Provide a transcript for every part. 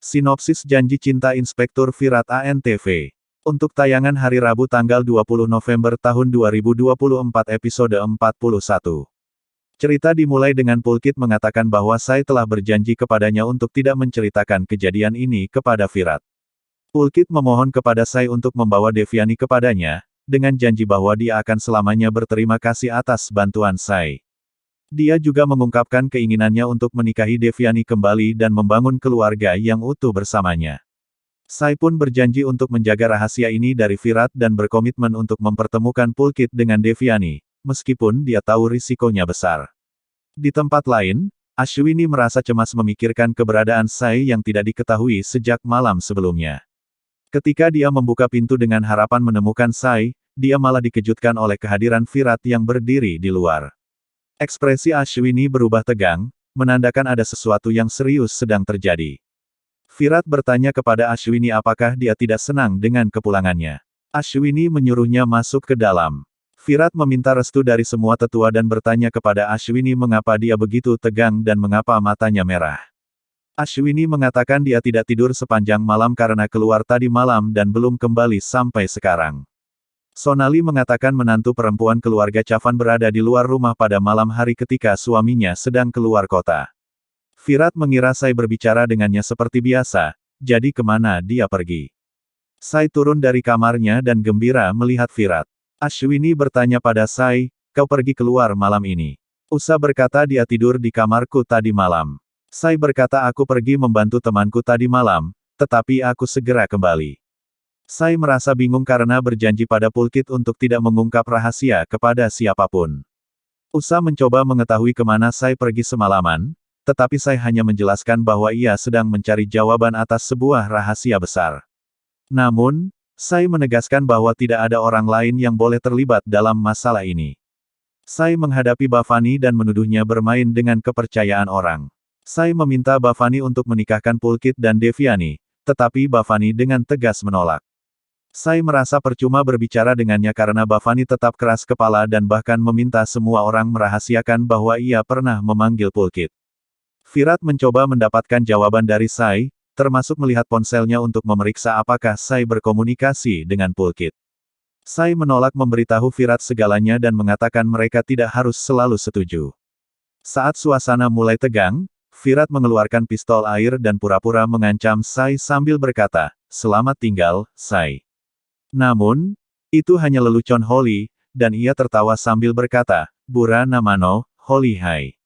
Sinopsis Janji Cinta Inspektur Virat ANTV. Untuk tayangan hari Rabu tanggal 20 November tahun 2024 episode 41. Cerita dimulai dengan Pulkit mengatakan bahwa Sai telah berjanji kepadanya untuk tidak menceritakan kejadian ini kepada Virat. Pulkit memohon kepada Sai untuk membawa Devyani kepadanya, dengan janji bahwa dia akan selamanya berterima kasih atas bantuan Sai. Dia juga mengungkapkan keinginannya untuk menikahi Devyani kembali dan membangun keluarga yang utuh bersamanya. Sai pun berjanji untuk menjaga rahasia ini dari Virat dan berkomitmen untuk mempertemukan Pulkit dengan Devyani, meskipun dia tahu risikonya besar. Di tempat lain, Ashwini merasa cemas memikirkan keberadaan Sai yang tidak diketahui sejak malam sebelumnya. Ketika dia membuka pintu dengan harapan menemukan Sai, dia malah dikejutkan oleh kehadiran Virat yang berdiri di luar. Ekspresi Ashwini berubah tegang, menandakan ada sesuatu yang serius sedang terjadi. Virat bertanya kepada Ashwini apakah dia tidak senang dengan kepulangannya. Ashwini menyuruhnya masuk ke dalam. Virat meminta restu dari semua tetua dan bertanya kepada Ashwini mengapa dia begitu tegang dan mengapa matanya merah. Ashwini mengatakan dia tidak tidur sepanjang malam karena keluar tadi malam dan belum kembali sampai sekarang. Sonali mengatakan menantu perempuan keluarga Chavan berada di luar rumah pada malam hari ketika suaminya sedang keluar kota. Virat mengira Sai berbicara dengannya seperti biasa, jadi kemana dia pergi. Sai turun dari kamarnya dan gembira melihat Virat. Ashwini bertanya pada Sai, kau pergi keluar malam ini. Usa berkata dia tidur di kamarku tadi malam. Sai berkata aku pergi membantu temanku tadi malam, tetapi aku segera kembali. Sai merasa bingung karena berjanji pada Pulkit untuk tidak mengungkap rahasia kepada siapapun. Usa mencoba mengetahui kemana Sai pergi semalaman, tetapi Sai hanya menjelaskan bahwa ia sedang mencari jawaban atas sebuah rahasia besar. Namun, Sai menegaskan bahwa tidak ada orang lain yang boleh terlibat dalam masalah ini. Sai menghadapi Bhavani dan menuduhnya bermain dengan kepercayaan orang. Sai meminta Bhavani untuk menikahkan Pulkit dan Devyani, tetapi Bhavani dengan tegas menolak. Sai merasa percuma berbicara dengannya karena Bhavani tetap keras kepala dan bahkan meminta semua orang merahasiakan bahwa ia pernah memanggil Pulkit. Virat mencoba mendapatkan jawaban dari Sai, termasuk melihat ponselnya untuk memeriksa apakah Sai berkomunikasi dengan Pulkit. Sai menolak memberitahu Virat segalanya dan mengatakan mereka tidak harus selalu setuju. Saat suasana mulai tegang, Virat mengeluarkan pistol air dan pura-pura mengancam Sai sambil berkata, "Selamat tinggal, Sai." Namun, itu hanya lelucon Holly, dan ia tertawa sambil berkata, "Bura namano, Holly hai."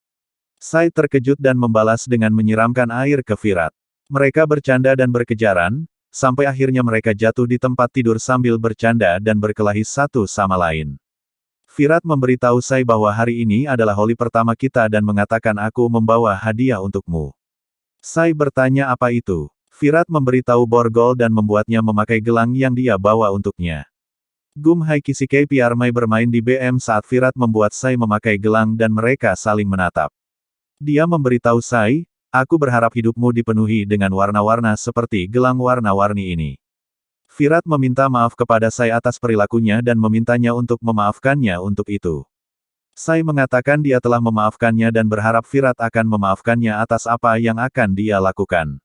Sai terkejut dan membalas dengan menyiramkan air ke Virat. Mereka bercanda dan berkejaran, sampai akhirnya mereka jatuh di tempat tidur sambil bercanda dan berkelahi satu sama lain. Virat memberitahu Sai bahwa hari ini adalah Holly pertama kita dan mengatakan aku membawa hadiah untukmu. Sai bertanya apa itu. Virat memberitahu Borgol dan membuatnya memakai gelang yang dia bawa untuknya. Gum Hai Kisike Piarmai bermain di BM saat Virat membuat Sai memakai gelang dan mereka saling menatap. Dia memberitahu Sai, aku berharap hidupmu dipenuhi dengan warna-warna seperti gelang warna-warni ini. Virat meminta maaf kepada Sai atas perilakunya dan memintanya untuk memaafkannya untuk itu. Sai mengatakan dia telah memaafkannya dan berharap Virat akan memaafkannya atas apa yang akan dia lakukan.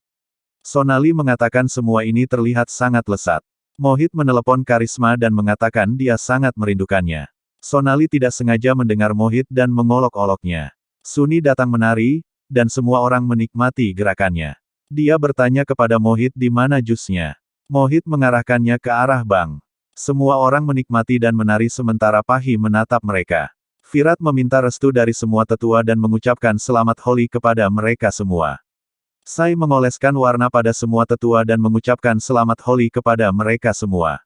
Sonali mengatakan semua ini terlihat sangat lesat. Mohit menelepon Karisma dan mengatakan dia sangat merindukannya. Sonali tidak sengaja mendengar Mohit dan mengolok-oloknya. Suni datang menari, dan semua orang menikmati gerakannya. Dia bertanya kepada Mohit di mana jusnya. Mohit mengarahkannya ke arah bank. Semua orang menikmati dan menari sementara Pahi menatap mereka. Virat meminta restu dari semua tetua dan mengucapkan selamat Holly kepada mereka semua. Sai mengoleskan warna pada semua tetua dan mengucapkan selamat Holly kepada mereka semua.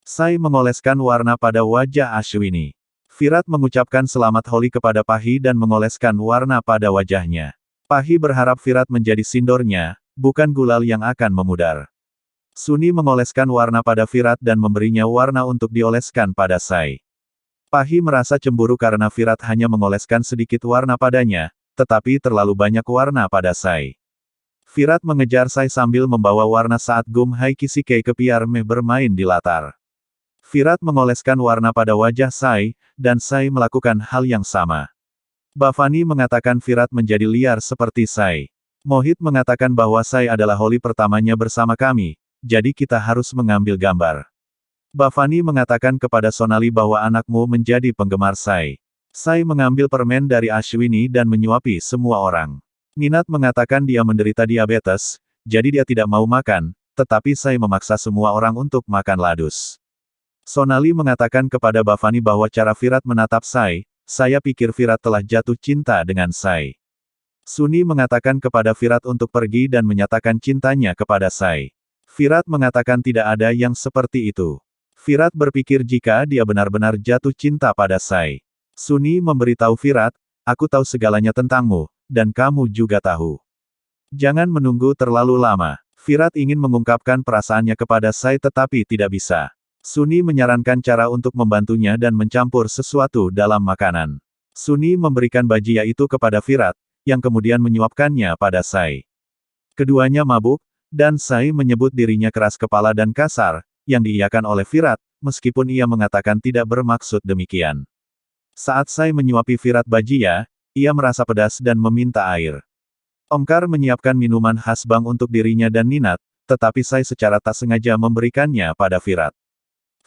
Sai mengoleskan warna pada wajah Ashwini. Virat mengucapkan selamat Holly kepada Pahi dan mengoleskan warna pada wajahnya. Pahi berharap Virat menjadi sindornya, bukan gulal yang akan memudar. Suni mengoleskan warna pada Virat dan memberinya warna untuk dioleskan pada Sai. Pahi merasa cemburu karena Virat hanya mengoleskan sedikit warna padanya, tetapi terlalu banyak warna pada Sai. Virat mengejar Sai sambil membawa warna saat Gum Hai Kisike ke Piarmai bermain di latar. Virat mengoleskan warna pada wajah Sai, dan Sai melakukan hal yang sama. Bhavani mengatakan Virat menjadi liar seperti Sai. Mohit mengatakan bahwa Sai adalah holi pertamanya bersama kami, jadi kita harus mengambil gambar. Bhavani mengatakan kepada Sonali bahwa anakmu menjadi penggemar Sai. Sai mengambil permen dari Ashwini dan menyuapi semua orang. Ninat mengatakan dia menderita diabetes, jadi dia tidak mau makan, tetapi Sai memaksa semua orang untuk makan ladus. Sonali mengatakan kepada Bhavani bahwa cara Virat menatap Sai, saya pikir Virat telah jatuh cinta dengan Sai. Suni mengatakan kepada Virat untuk pergi dan menyatakan cintanya kepada Sai. Virat mengatakan tidak ada yang seperti itu. Virat berpikir jika dia benar-benar jatuh cinta pada Sai. Suni memberitahu Virat, aku tahu segalanya tentangmu, dan kamu juga tahu. Jangan menunggu terlalu lama. Virat ingin mengungkapkan perasaannya kepada Sai tetapi tidak bisa. Suni menyarankan cara untuk membantunya dan mencampur sesuatu dalam makanan. Suni memberikan bajia itu kepada Virat, yang kemudian menyuapkannya pada Sai. Keduanya mabuk, dan Sai menyebut dirinya keras kepala dan kasar, yang diiyakan oleh Virat, meskipun ia mengatakan tidak bermaksud demikian. Saat Sai menyuapi Virat bajia, ia merasa pedas dan meminta air. Omkar menyiapkan minuman khas Bang untuk dirinya dan Ninat, tetapi Sai secara tak sengaja memberikannya pada Virat.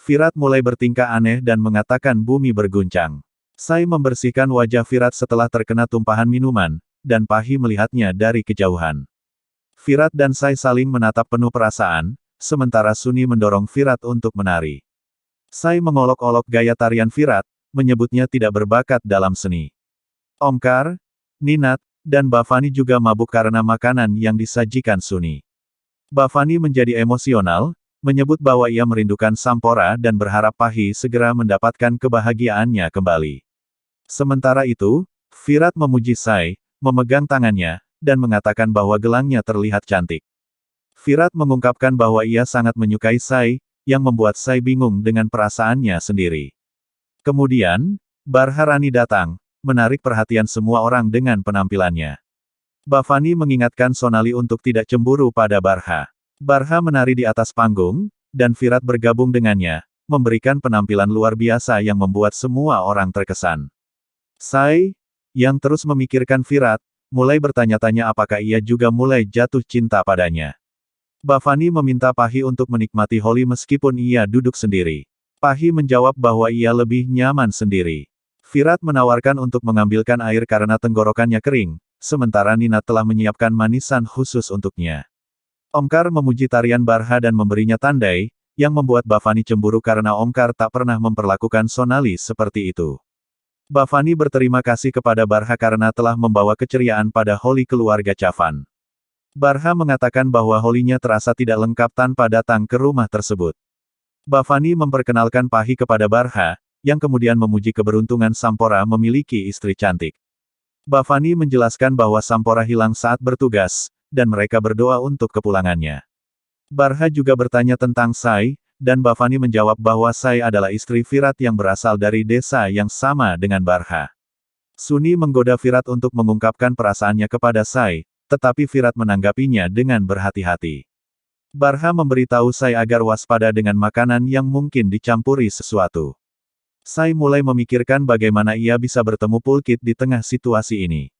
Virat mulai bertingkah aneh dan mengatakan bumi berguncang. Sai membersihkan wajah Virat setelah terkena tumpahan minuman, dan Pahi melihatnya dari kejauhan. Virat dan Sai saling menatap penuh perasaan, sementara Suni mendorong Virat untuk menari. Sai mengolok-olok gaya tarian Virat, menyebutnya tidak berbakat dalam seni. Omkar, Ninat, dan Bhavani juga mabuk karena makanan yang disajikan Suni. Bhavani menjadi emosional, menyebut bahwa ia merindukan Sampora dan berharap Pahi segera mendapatkan kebahagiaannya kembali. Sementara itu, Virat memuji Sai, memegang tangannya, dan mengatakan bahwa gelangnya terlihat cantik. Virat mengungkapkan bahwa ia sangat menyukai Sai, yang membuat Sai bingung dengan perasaannya sendiri. Kemudian, Barharani datang, menarik perhatian semua orang dengan penampilannya. Bhavani mengingatkan Sonali untuk tidak cemburu pada Barha. Barha menari di atas panggung, dan Virat bergabung dengannya, memberikan penampilan luar biasa yang membuat semua orang terkesan. Sai, yang terus memikirkan Virat, mulai bertanya-tanya apakah ia juga mulai jatuh cinta padanya. Bhavani meminta Pahi untuk menikmati Holi meskipun ia duduk sendiri. Pahi menjawab bahwa ia lebih nyaman sendiri. Virat menawarkan untuk mengambilkan air karena tenggorokannya kering, sementara Nina telah menyiapkan manisan khusus untuknya. Omkar memuji tarian Barha dan memberinya tandai, yang membuat Bhavani cemburu karena Omkar tak pernah memperlakukan Sonali seperti itu. Bhavani berterima kasih kepada Barha karena telah membawa keceriaan pada Holi keluarga Chavan. Barha mengatakan bahwa holinya terasa tidak lengkap tanpa datang ke rumah tersebut. Bhavani memperkenalkan Pahi kepada Barha, yang kemudian memuji keberuntungan Sampora memiliki istri cantik. Bhavani menjelaskan bahwa Sampora hilang saat bertugas, dan mereka berdoa untuk kepulangannya. Barha juga bertanya tentang Sai, dan Bhavani menjawab bahwa Sai adalah istri Virat yang berasal dari desa yang sama dengan Barha. Suni menggoda Virat untuk mengungkapkan perasaannya kepada Sai, tetapi Virat menanggapinya dengan berhati-hati. Barha memberitahu Sai agar waspada dengan makanan yang mungkin dicampuri sesuatu. Sai mulai memikirkan bagaimana ia bisa bertemu Pulkit di tengah situasi ini.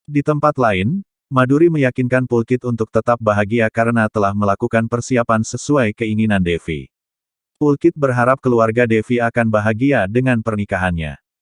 Di tempat lain, Maduri meyakinkan Pulkit untuk tetap bahagia karena telah melakukan persiapan sesuai keinginan Devi. Pulkit berharap keluarga Devi akan bahagia dengan pernikahannya.